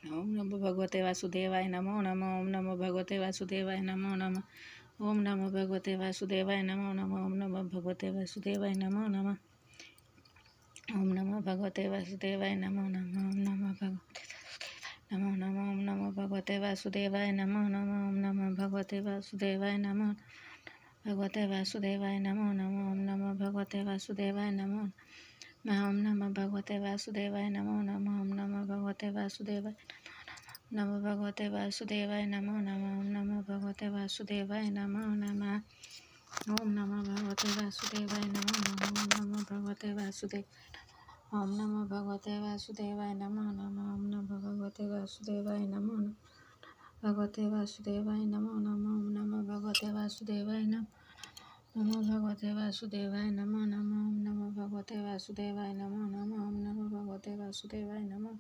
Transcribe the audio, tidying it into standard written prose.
ओम नमो भगवते वासुदेवाय नमो नमः। ओम नमो भगवते वासुदेवाय नमो नमः। ओम नमो भगवते वासुदेवाय नमो नमः। ओम नमो भगवते वासुदेवाय नमो नमः। ओम नमो भगवते वासुदेवाय नमो नमः। ओम नमो भगवते नमो नमः। ओम नमो भगवते वासुदेवाय नमो नमः। ओम नमो भगवते वासुदेवाय नमो भगवते वासुदेवाय नमो नमः। ओम नमो भगवते वासुदेवाय नमो ओम नमो भगवते वासुदेवाय नमो नमः। ओम नमो भगवते वासुदेवाय नमो भगवते वासुदेवाय नमो नमः। ओम नमो भगवते वासुदेवाय नमो नमः। ओम नमो भगवते वासुदेवाय नमो नमः। ओम नमो भगवते वासुदेव ओम नमो भगवते वासुदेवाय नमो नमः। ओम नमो भगवते वासुदेवाय नमो नमः। भगवते वासुदेवाय नमो नमः। ओम नमो भगवते वासुदेवाय नमो भगवते वासुदेवाय नमो नमः। ओम नमो भगवते वासुदेवाय नमो नमः। ओम नमो भगवते वासुदेवाय नमो